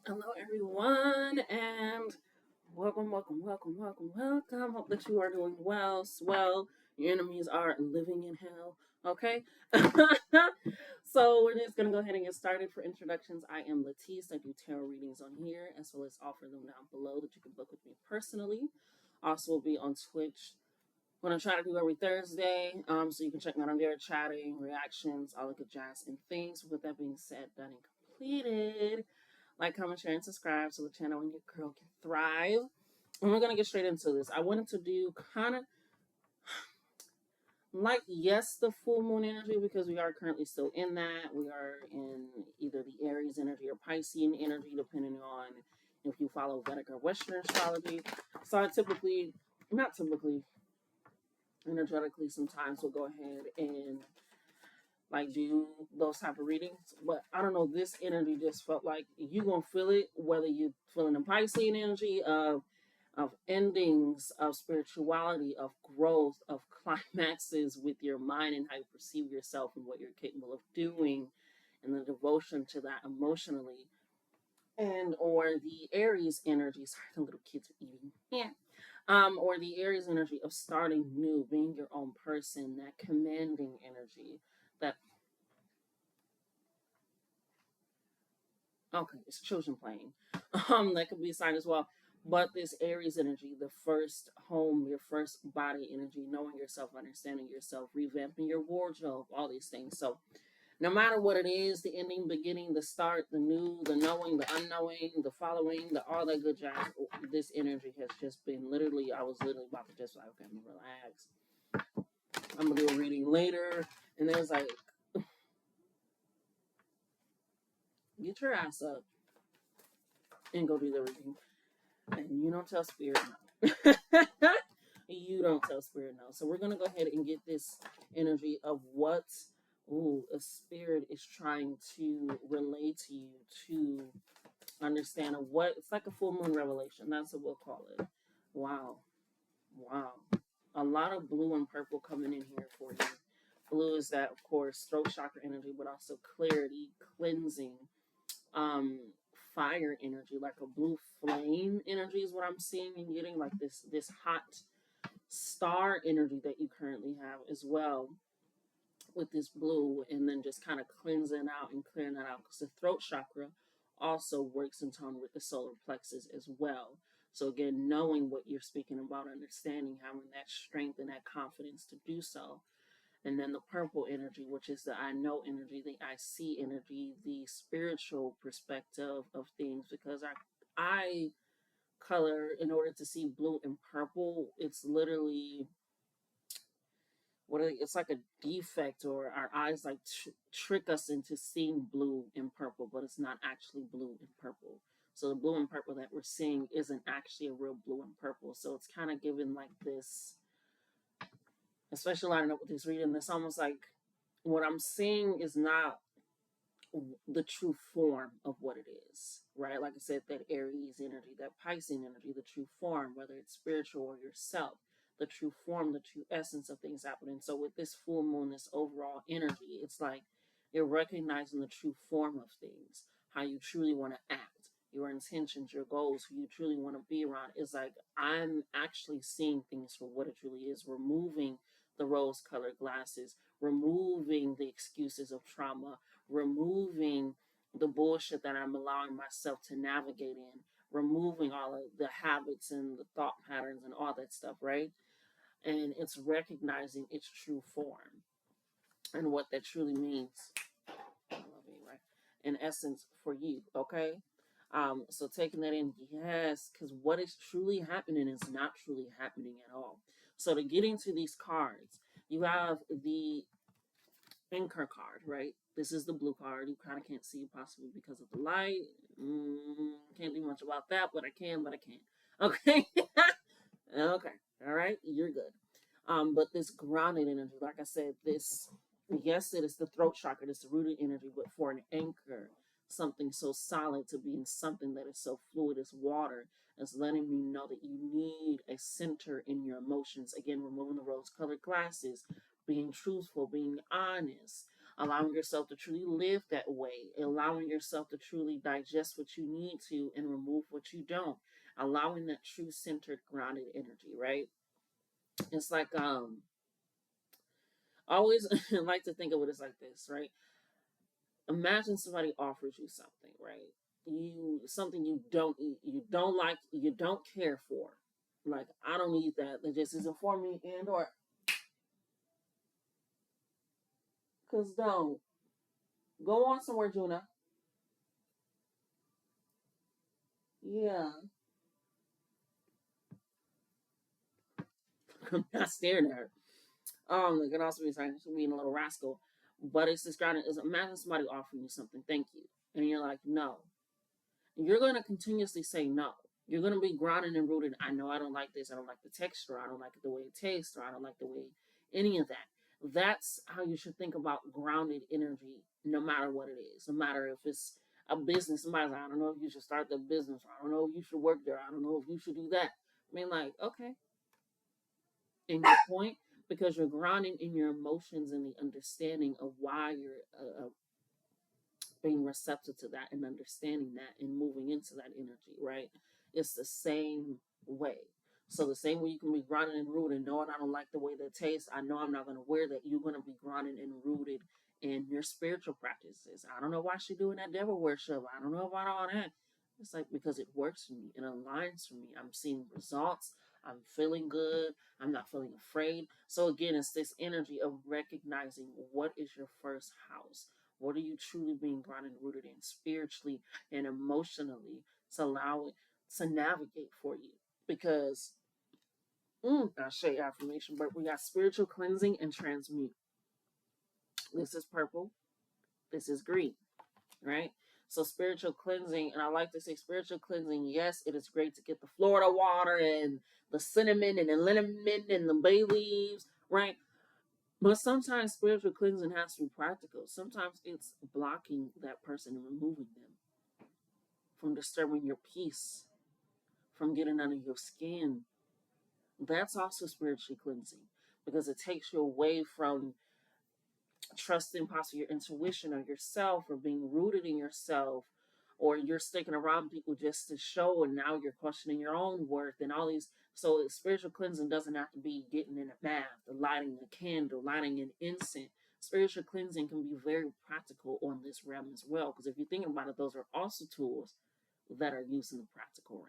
Hello, everyone, and welcome. Hope that you are doing well, swell. Your enemies are living in hell. Okay, so we're just gonna go ahead and get started. For introductions, I am Latisse. I do tarot readings on here, as well as offer them down below that you can book with me personally. Also, will be on Twitch. What I try to do every Thursday, so you can check me out on there, chatting, reactions, all the good jazz and things. With that being said, done and completed. Like, comment, share, and subscribe so the channel and your girl can thrive. And we're gonna get straight into this. I wanted to do kind of like, yes, the full moon energy, because we are currently still in that. We are in either the Aries energy or Piscean energy, depending on if you follow Vedic or Western astrology. So I typically, not typically, energetically sometimes will go ahead and like do those type of readings. But I don't know, this energy just felt like you gonna feel it, whether you're feeling the Piscean energy of endings, of spirituality, of growth, of climaxes with your mind and how you perceive yourself and what you're capable of doing, and the devotion to that emotionally. And or the Aries energy, sorry, the little kids are eating. Yeah. Or the Aries energy of starting new, being your own person, that commanding energy, that okay, it's children playing. That could be a sign as well. But this Aries energy, the first home, your first body energy, knowing yourself, understanding yourself, revamping your wardrobe, all these things. So no matter what it is, the ending, beginning, the start, the new, the knowing, the unknowing, the following, the all that good jazz, this energy has just been literally, I was literally about to just like, okay, I'm gonna relax. I'm gonna do a reading later. And it was like, get your ass up and go do the reading. And you don't tell spirit no. You don't tell spirit no. So we're gonna go ahead and get this energy of what a spirit is trying to relay to you to understand of what it's like a full moon revelation. That's what we'll call it. Wow. Wow. A lot of blue and purple coming in here for you. Blue is that, of course, throat chakra energy, but also clarity, cleansing, fire energy, like a blue flame energy is what I'm seeing and getting, like this hot star energy that you currently have as well with this blue, and then just kind of cleansing out and clearing that out, because the throat chakra also works in tone with the solar plexus as well. So again, knowing what you're speaking about, understanding, having that strength and that confidence to do so. And then the purple energy, which is the I know energy, the I see energy, the spiritual perspective of things. Because our eye color, in order to see blue and purple, it's literally it's like a defect, or our eyes like trick us into seeing blue and purple, but it's not actually blue and purple. So the blue and purple that we're seeing isn't actually a real blue and purple. So it's kind of given like this, especially lining up with this reading, it's almost like what I'm seeing is not the true form of what it is, right? Like I said, that Aries energy, that Piscean energy, the true form, whether it's spiritual or yourself, the true form, the true essence of things happening. So with this full moon, this overall energy, it's like you're recognizing the true form of things, how you truly want to act, your intentions, your goals, who you truly want to be around. It's like I'm actually seeing things for what it truly is, removing the rose-colored glasses, removing the excuses of trauma, removing the bullshit that I'm allowing myself to navigate in, removing all of the habits and the thought patterns and all that stuff, right? And it's recognizing its true form and what that truly means. Right? In essence, for you, okay? So taking that in, yes, because what is truly happening is not truly happening at all. So to get into these cards, you have the anchor card, right? This is the blue card. You kind of can't see possibly because of the light. Can't do much about that, but I can, but I can't. Okay. Okay. All right. You're good. But this grounded energy, like I said, this, yes, it is the throat chakra, it's the rooted energy, but for an anchor, something so solid to be in something that is so fluid as water, is letting me know that you need a center in your emotions. Again, removing the rose colored glasses, being truthful, being honest, allowing yourself to truly live that way, allowing yourself to truly digest what you need to and remove what you don't, allowing that true centered grounded energy, right? It's like I always like to think of it as like this, right? Imagine somebody offers you something, right? You something you don't eat, you don't like, you don't care for. Like, I don't eat that. That just isn't for me, and or cause don't go on somewhere, Juna. Yeah, I'm not staring at her. It can also be like being a little rascal, but it's describing is imagine somebody offering you something, thank you, and you're like no. You're going to continuously say no. You're going to be grounded and rooted. I know I don't like this. I don't like the texture. I don't like the way it tastes, or I don't like the way any of that. That's how you should think about grounded energy, no matter what it is. No matter if it's a business, somebody's like, I don't know if you should start the business. Or I don't know if you should work there. I don't know if you should do that. I mean, like, okay, in your point, because you're grounding in your emotions and the understanding of why you're being receptive to that and understanding that and moving into that energy, right? It's the same way. So the same way you can be grounded and rooted, knowing I don't like the way that tastes, I know I'm not going to wear that. You're going to be grounded and rooted in your spiritual practices. I don't know why she's doing that devil worship. I don't know about all that. It's like because it works for me, it aligns for me. I'm seeing results. I'm feeling good. I'm not feeling afraid. So again, it's this energy of recognizing what is your first house. What are you truly being grounded and rooted in spiritually and emotionally to allow it to navigate for you? Because I'll show you affirmation, but we got spiritual cleansing and transmute. This is purple. This is green, right? So spiritual cleansing, and I like to say spiritual cleansing, yes, it is great to get the Florida water and the cinnamon and the lemon and the bay leaves, right? But sometimes spiritual cleansing has to be practical. Sometimes it's blocking that person and removing them from disturbing your peace, from getting under your skin. That's also spiritually cleansing because it takes you away from trusting possibly your intuition or yourself or being rooted in yourself, or you're sticking around people just to show and now you're questioning your own worth and all these. So spiritual cleansing doesn't have to be getting in a bath or lighting a candle, lighting an incense. Spiritual cleansing can be very practical on this realm as well, because if you think about it, those are also tools that are used in the practical realm,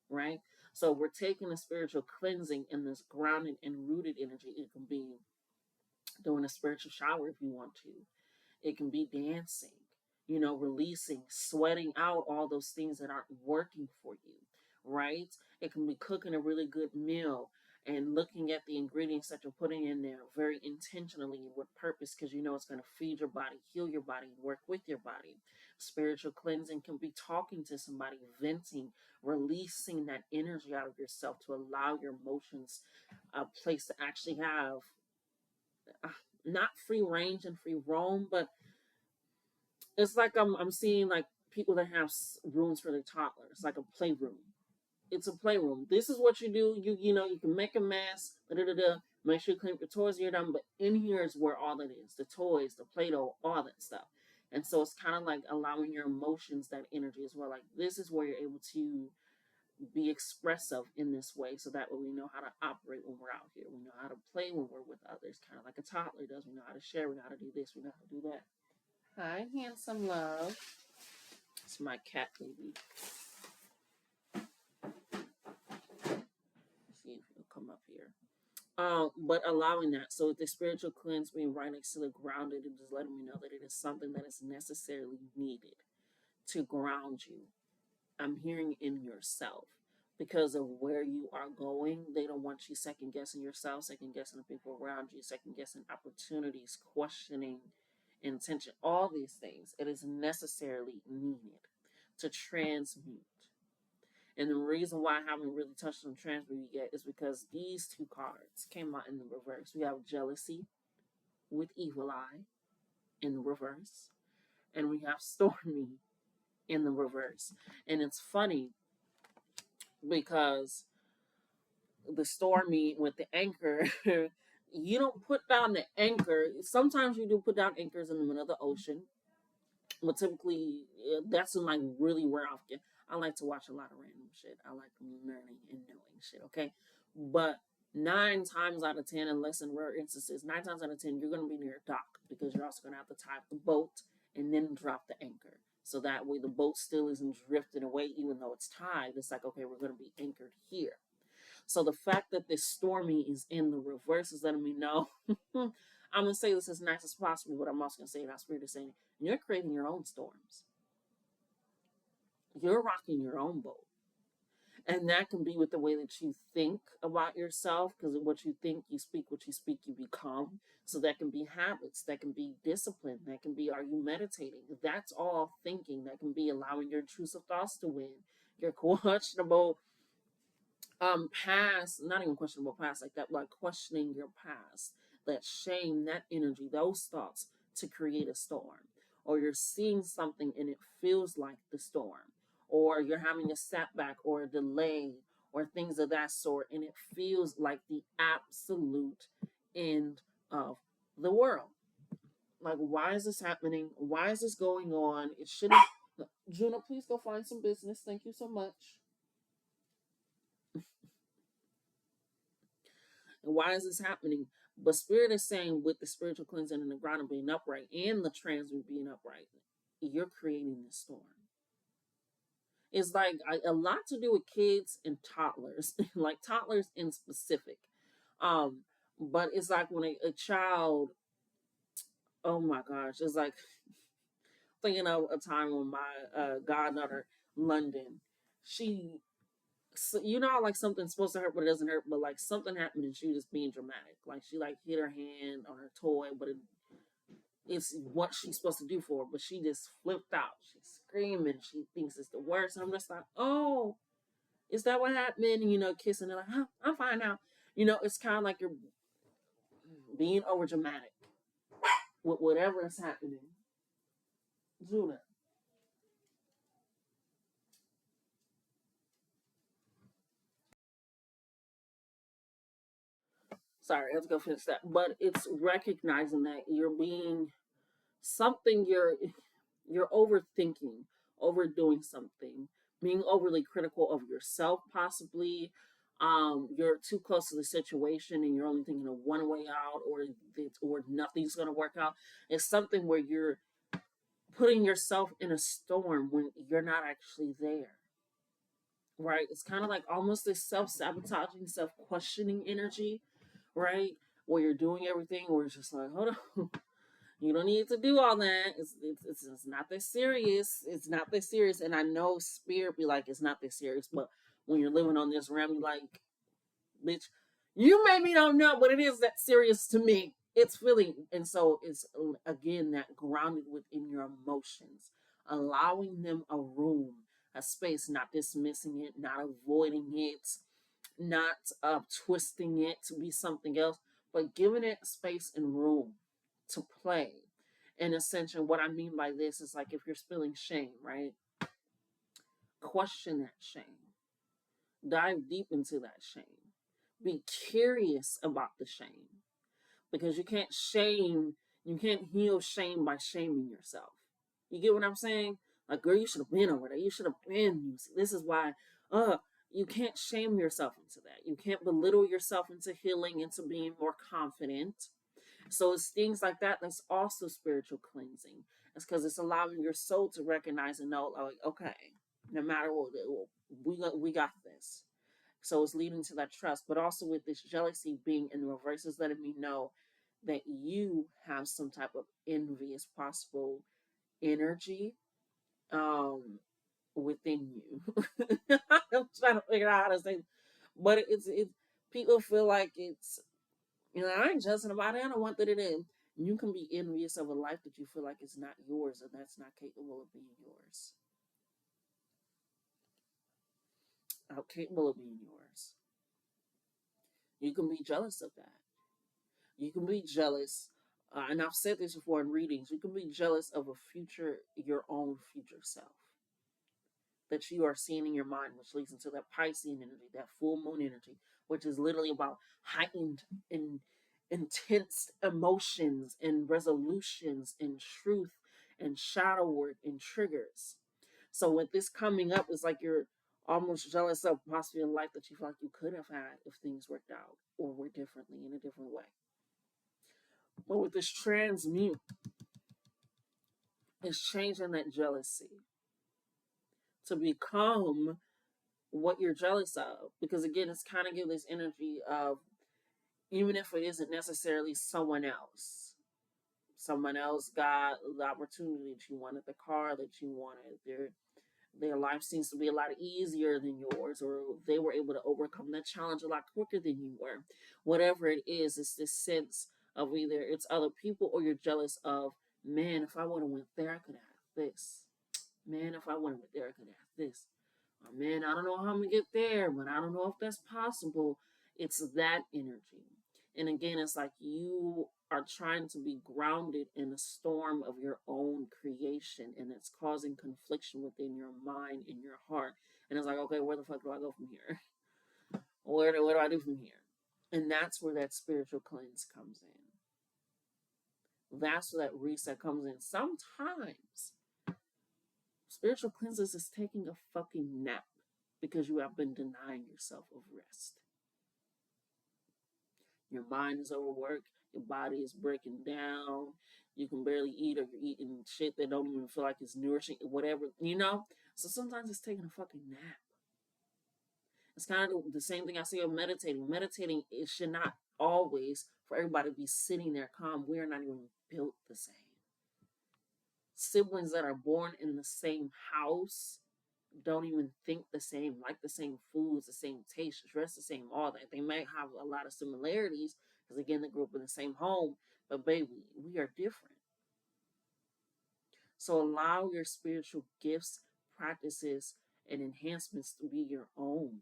right? So we're taking a spiritual cleansing in this grounded and rooted energy. It can be doing a spiritual shower if you want to. It can be dancing, releasing, sweating out all those things that aren't working for you, right? It can be cooking a really good meal and looking at the ingredients that you're putting in there very intentionally and with purpose because you know it's going to feed your body, heal your body, work with your body. Spiritual cleansing can be talking to somebody, venting, releasing that energy out of yourself to allow your emotions a place to actually have uh, not free range and free roam, but it's like I'm seeing like people that have rooms for their toddlers, like a playroom. It's a playroom. This is what you do. You can make a mess. Da, da, da, da. Make sure you clean up your toys when you're done. But in here is where all that is: the toys, the Play-Doh, all that stuff. And so it's kind of like allowing your emotions that energy as well. Like this is where you're able to be expressive in this way, so that way we know how to operate when we're out here. We know how to play when we're with others, kind of like a toddler does. We know how to share. We know how to do this. We know how to do that. Hi, handsome love. It's my cat baby. Let's see if he'll come up here. But allowing that, so the spiritual cleanse being right next to the grounded, and just letting me know that it is something that is necessarily needed to ground you. I'm hearing in yourself because of where you are going. They don't want you second guessing yourself, second guessing the people around you, second guessing opportunities, questioning intention, all these things. It is necessarily needed to transmute. And the reason why I haven't really touched on transmute yet is because these two cards came out in the reverse. We have jealousy with evil eye in the reverse, and we have stormy in the reverse. And it's funny because the stormy with the anchor You don't put down the anchor. Sometimes you do put down anchors in the middle of the ocean, but typically that's in like really rare often. I like to watch a lot of random shit. I like learning and knowing shit. Okay, but 9 times out of 10, unless in rare instances, 9 times out of 10, you're gonna be near a dock because you're also gonna have to tie up the boat and then drop the anchor. So that way the boat still isn't drifting away, even though it's tied. It's like, okay, we're gonna be anchored here. So the fact that this stormy is in the reverse is letting me know. I'm gonna say this as nice as possible, but I'm also gonna say that spirit is saying you're creating your own storms. You're rocking your own boat. And that can be with the way that you think about yourself, because what you think, you speak, what you speak, you become. So that can be habits, that can be discipline, that can be, are you meditating? That's all thinking. That can be allowing your intrusive thoughts to win, your questionable past, not even questionable past like that, like questioning your past, that shame, that energy, those thoughts to create a storm. Or you're seeing something and it feels like the storm, or you're having a setback or a delay or things of that sort, and it feels like the absolute end of the world. Like, why is this happening? Why is this going on? It shouldn't. Juna, please go find some business. Thank you so much. And why is this happening? But Spirit is saying, with the spiritual cleansing and the ground being upright and the transmute being upright, you're creating this storm. It's like a lot to do with kids and toddlers, like toddlers in specific. Um, but it's like when a child, oh my gosh, it's like thinking of a time when my goddaughter, London, she, so, you know, like something's supposed to hurt but it doesn't hurt, but like something happened and she was just being dramatic, like she like hit her hand on her toy, but it's what she's supposed to do for her, but she just flipped out, she's screaming, she thinks it's the worst, and I'm just like, oh, is that what happened? And, kissing her like, huh, I'm fine now. It's kind of like you're being over dramatic with whatever is happening. Juna, sorry, I have to go finish that, but it's recognizing that you're being something, you're overthinking, overdoing something, being overly critical of yourself, possibly. You're too close to the situation and you're only thinking of one way out, or nothing's going to work out. It's something where you're putting yourself in a storm when you're not actually there. Right? It's kind of like almost this self sabotaging, self questioning energy, right? Where you're doing everything, where it's just like, hold on, you don't need to do all that. It's not that serious. It's not that serious. And I know spirit be like, it's not that serious. But when you're living on this realm, you're like, bitch, you maybe don't know, but it is that serious to me. It's feeling. And so it's, again, that grounded within your emotions, allowing them a room, a space, not dismissing it, not avoiding it, not twisting it to be something else, but giving it space and room to play. In ascension, what I mean by this is like if you're spilling shame, right? Question that shame. Dive deep into that shame. Be curious about the shame. Because you can't heal shame by shaming yourself. You get what I'm saying? Like, girl, you should have been over there. You should have been. This is why, you can't shame yourself into that. You can't belittle yourself into healing, into being more confident. So it's things like that that's also spiritual cleansing. It's because it's allowing your soul to recognize and know, like, okay, no matter what, we got this. So it's leading to that trust, but also with this jealousy being in reverse is letting me know that you have some type of envious possible energy um within you. I'm trying to figure out how to say, but it's people feel like it's, I ain't judging about it. I don't want that it is. You can be envious of a life that you feel like is not yours or that's not capable of being yours. Out capable of being yours. You can be jealous of that. You can be jealous, and I've said this before in readings. You can be jealous of a future, your own future self that you are seeing in your mind, which leads into that Piscean energy, that full moon energy, which is literally about heightened and intense emotions and resolutions and truth and shadow work and triggers. So with this coming up, it's like you're almost jealous of possibly a life that you feel like you could have had if things worked out or were differently in a different way. But with this transmute, it's changing that jealousy to become what you're jealous of. Because again, it's kind of giving this energy of, even if it isn't necessarily someone else got the opportunity that you wanted, the car that you wanted, their life seems to be a lot easier than yours, or they were able to overcome that challenge a lot quicker than you were. Whatever it is, it's this sense of either it's other people or you're jealous of, man, if I would have went there, I could have this. Man, if I would have went there, I could have this. Or, man, I don't know how I'm gonna get there, but I don't know if that's possible. It's that energy. And again, it's like you are trying to be grounded in a storm of your own creation, and it's causing confliction within your mind and your heart. And it's like, okay, where the fuck do I go from here? What do I do from here? And that's where that spiritual cleanse comes in. That's where that reset comes in. Sometimes spiritual cleanses is taking a fucking nap because you have been denying yourself of rest. Your mind is overworked, your body is breaking down, you can barely eat, or you're eating shit that don't even feel like it's nourishing, whatever, you know? So sometimes it's taking a fucking nap. It's kind of the same thing I say of meditating. Meditating, it should not always, for everybody to be sitting there calm. We are not even built the same. Siblings that are born in the same house don't even think the same, like the same foods, the same taste, dress the same, all that. They might have a lot of similarities because again, they grew up in the same home, but baby, we are different. So allow your spiritual gifts, practices, and enhancements to be your own,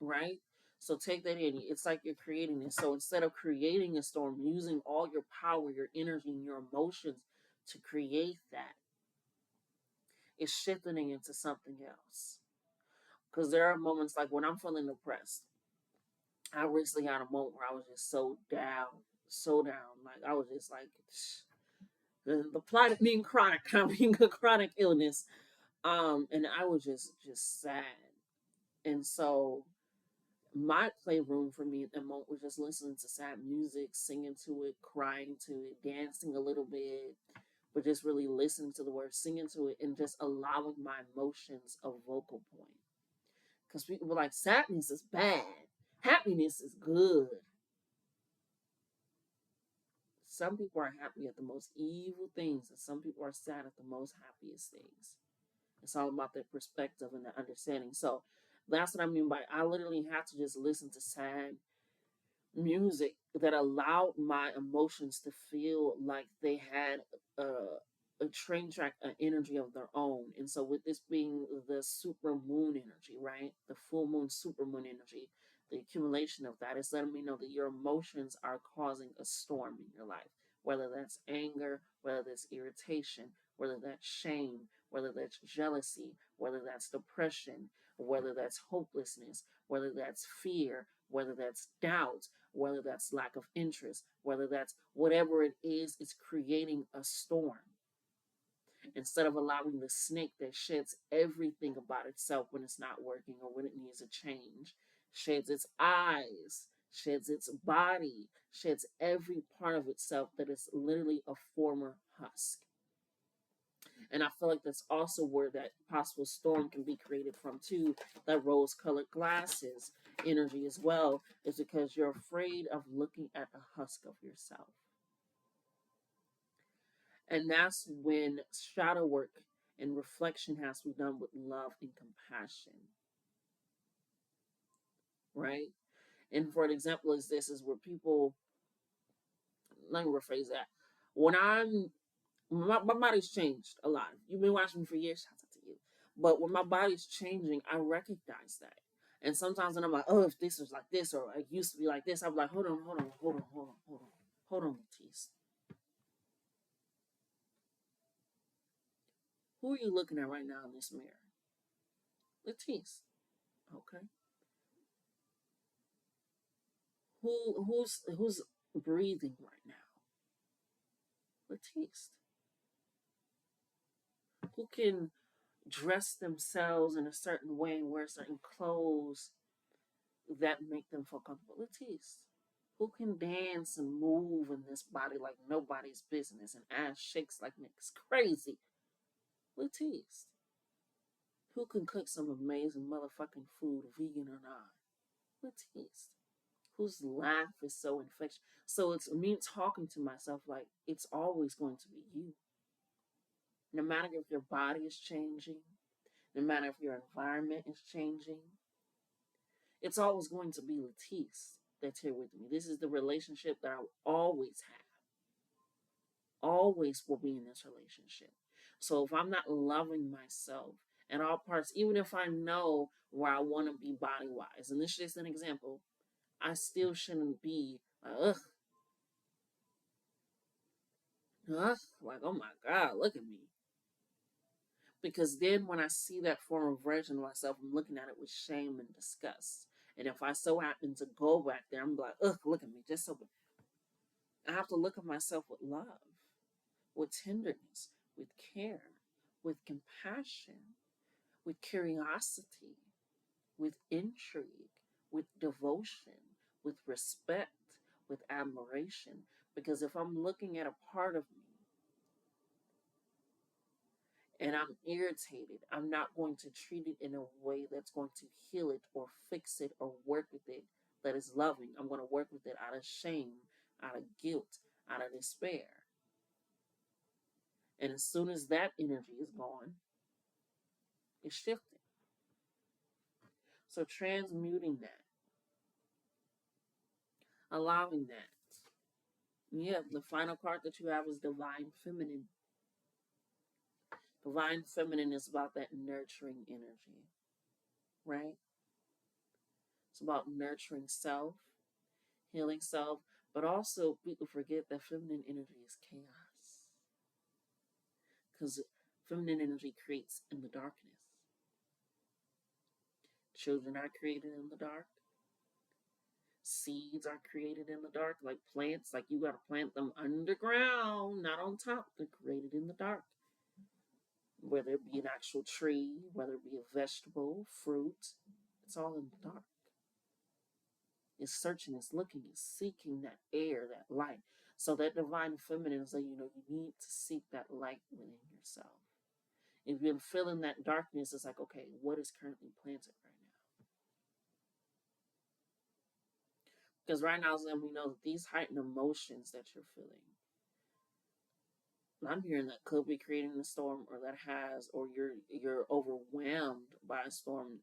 right? So take that in. It's like you're creating it. So instead of creating a storm, using all your power, your energy, and your emotions to create that, it's shifting into something else. Because there are moments like when I'm feeling depressed, I recently had a moment where I was just so down, so down. Like I was just like the plot of being chronic, being a chronic illness. And I was just sad. And so my playroom for me at the moment was just listening to sad music, singing to it, crying to it, dancing a little bit, but just really listening to the words, singing to it, and just allowing my emotions a vocal point. Because people were like, sadness is bad, happiness is good. Some people are happy at the most evil things, and some people are sad at the most happiest things. It's all about their perspective and their understanding. So that's what I mean by I literally have to just listen to sad music that allowed my emotions to feel like they had a train track, an energy of their own. And so, with this being the super moon energy, right? The full moon, super moon energy, the accumulation of that is letting me know that your emotions are causing a storm in your life, whether that's anger, whether that's irritation, whether that's shame, whether that's jealousy, whether that's depression, whether that's hopelessness, whether that's fear, whether that's doubt, whether that's lack of interest, whether that's whatever it is, it's creating a storm. Instead of allowing the snake that sheds everything about itself when it's not working or when it needs a change, sheds its eyes, sheds its body, sheds every part of itself that is literally a former husk. And I feel like that's also where that possible storm can be created from too. That rose-colored glasses energy as well is because you're afraid of looking at a husk of yourself. And that's when shadow work and reflection has to be done with love and compassion, right? And for an example, is this is where people, let me rephrase that. When my body's changed a lot. You've been watching me for years, shout out to you. But when my body's changing, I recognize that. And sometimes when I'm like, oh, if this was like this or it used to be like this, I'm like, hold on, Matisse. Who are you looking at right now in this mirror? Matisse. Okay. Who's breathing right now? Latiste. Who can dress themselves in a certain way and wear certain clothes that make them feel comfortable? Latiste. Who can dance and move in this body like nobody's business and ass shakes like niggas crazy? Latiste. Who can cook some amazing motherfucking food, vegan or not? Latiste. Whose laugh is so infectious. So it's me talking to myself like it's always going to be you. No matter if your body is changing, no matter if your environment is changing, it's always going to be Latisse that's here with me. This is the relationship that I will always have. Always will be in this relationship. So if I'm not loving myself at all parts, even if I know where I want to be body wise, and this is just an example, I still shouldn't be like, like, oh my God, look at me. Because then when I see that former version of myself, I'm looking at it with shame and disgust. And if I so happen to go back there, I'm like, look at me. Just so I have to look at myself with love, with tenderness, with care, with compassion, with curiosity, with intrigue, with devotion, with respect, with admiration. Because if I'm looking at a part of me and I'm irritated, I'm not going to treat it in a way that's going to heal it or fix it or work with it that is loving. I'm going to work with it out of shame, out of guilt, out of despair. And as soon as that energy is gone, it's shifting. So transmuting that, allowing that. Yeah, the final card that you have is Divine Feminine. Divine Feminine is about that nurturing energy, right? It's about nurturing self, healing self, but also people forget that feminine energy is chaos. Because feminine energy creates in the darkness. Children are created in the dark. Seeds are created in the dark, like plants. Like you got to plant them underground, not on top. They're created in the dark. Whether it be an actual tree, whether it be a vegetable, fruit, it's all in the dark. It's searching, it's looking, it's seeking that air, that light. So that divine feminine is like, you need to seek that light within yourself. If you're feeling that darkness, it's like, okay, what is currently planted right now? Because right now, we know that these heightened emotions that you're feeling, I'm hearing that could be creating a storm, or that has, or you're overwhelmed by a storm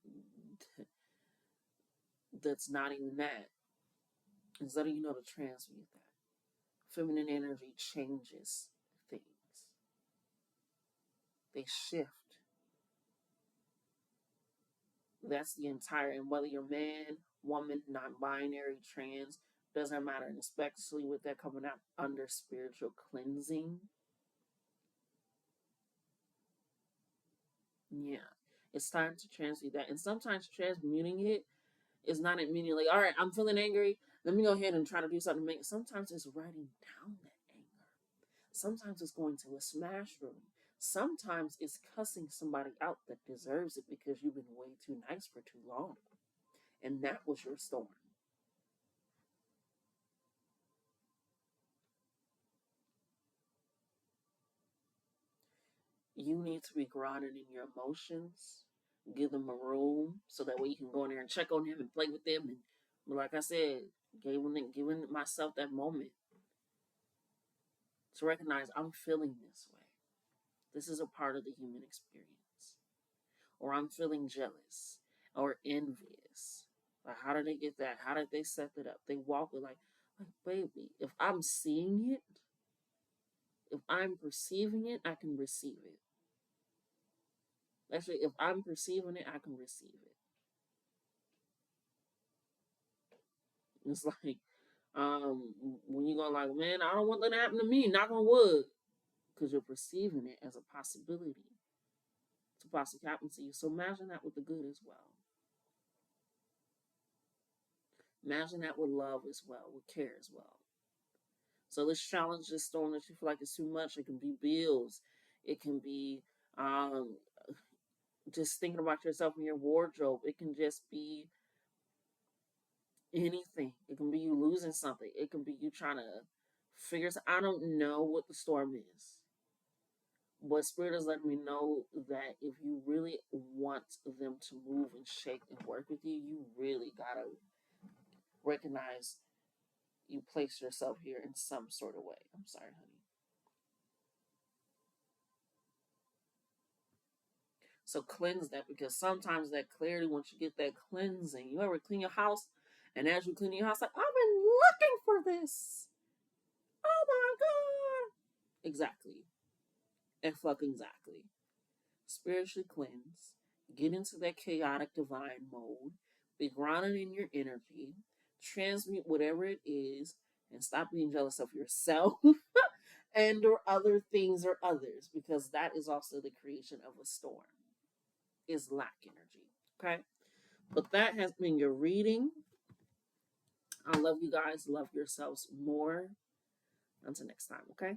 that's not even that. Is letting you know to transmute that. Feminine energy changes things. They shift. That's the entire, and whether you're man, woman, non-binary, trans, doesn't matter. And especially with that coming out under spiritual cleansing. Yeah. It's time to transmute that. And sometimes transmuting it is not immediately, all right, I'm feeling angry. Let me go ahead and try to do something to make it. Sometimes it's writing down that anger. Sometimes it's going to a smash room. Sometimes it's cussing somebody out that deserves it because you've been way too nice for too long. And that was your storm. You need to be grounded in your emotions. Give them a room so that way you can go in there and check on them and play with them. And like I said, giving myself that moment to recognize I'm feeling this way. This is a part of the human experience. Or I'm feeling jealous or envious. Like, how did they get that? How did they set it up? They walk with like baby, if I'm seeing it, if I'm perceiving it, I can receive it. Actually, if I'm perceiving it, I can receive it. It's like, when you go like, man, I don't want that to happen to me, knock on wood, because you're perceiving it as a possibility to possibly happen to you. So imagine that with the good as well. Imagine that with love as well, with care as well. So let's challenge this storm that you feel like it's too much. It can be bills. It can be um, just thinking about yourself and your wardrobe. It can just be anything. It can be you losing something. It can be you trying to figure. I don't know what the storm is. But Spirit is letting me know that if you really want them to move and shake and work with you, you really gotta recognize you place yourself here in some sort of way. I'm sorry, honey. So cleanse that, because sometimes that clarity, once you get that cleansing, you ever clean your house, and as you clean your house, like, I've been looking for this. Oh my God. Exactly. And fucking exactly. Spiritually cleanse. Get into that chaotic divine mode. Be grounded in your energy. Transmute whatever it is, and stop being jealous of yourself and or other things or others, because that is also the creation of a storm, is lack energy. Okay? But that has been your reading. I love you guys. Love yourselves more. Until next time, okay?